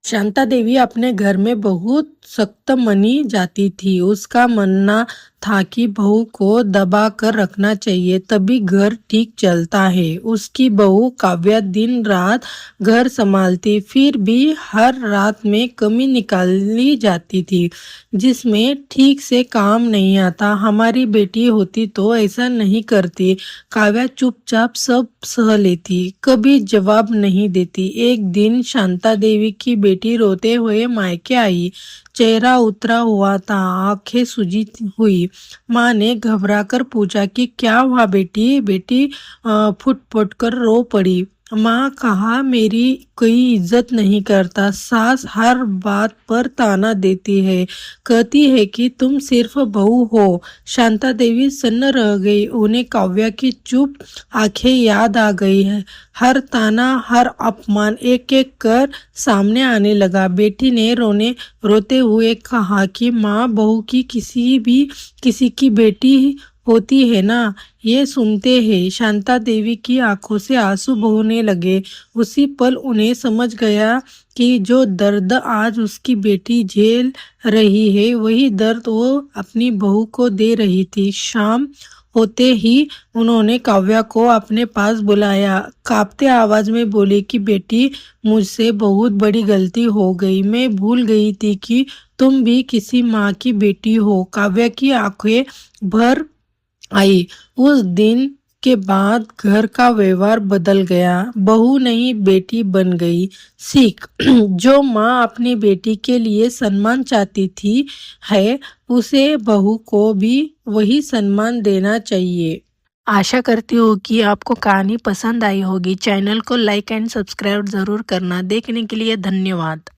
शांता देवी अपने घर में बहुत सख्त मानी जाती थी। उसका मानना था कि बहू को दबा कर रखना चाहिए तभी घर ठीक चलता है। उसकी बहू काव्या दिन रात घर संभालती, फिर भी हर रात में कमी निकाली जाती थी जिसमें ठीक से काम नहीं आता। हमारी बेटी होती तो ऐसा नहीं करती। काव्या चुपचाप सब सह लेती, कभी जवाब नहीं देती। एक दिन शांता देवी की बेटी रोते हुए मायके आई। चेहरा उतरा हुआ था, आंखें सूजी हुई। माँ ने घबराकर पूछा कि क्या हुआ बेटी? बेटी फुट-फुट कर रो पड़ी। माँ कहा, मेरी कोई इज्जत नहीं करता। सास हर बात पर ताना देती है, कहती है कि तुम सिर्फ बहू हो। शांता देवी सन्न रह गई। उन्हें काव्या की चुप आंखें याद आ गई है। हर ताना, हर अपमान एक एक कर सामने आने लगा। बेटी ने रोते हुए कहा कि माँ, बहू की किसी की बेटी होती है ना, ये सुनते हैं। शांता देवी की आंखों से आंसू बहने लगे। उसी पल उन्हें समझ गया कि जो दर्द आज उसकी बेटी झेल रही है वही दर्द वो अपनी बहू को दे रही थी। शाम होते ही उन्होंने काव्या को अपने पास बुलाया। कांपते आवाज में बोली कि बेटी, मुझसे बहुत बड़ी गलती हो गई। मैं भूल गई थी कि तुम भी किसी माँ की बेटी हो। काव्या की आंखें भर आई। उस दिन के बाद घर का व्यवहार बदल गया। बहू नहीं, बेटी बन गई। सीख जो माँ अपनी बेटी के लिए सम्मान चाहती थी है, उसे बहू को भी वही सम्मान देना चाहिए। आशा करती हूँ कि आपको कहानी पसंद आई होगी। चैनल को लाइक एंड सब्सक्राइब जरूर करना। देखने के लिए धन्यवाद।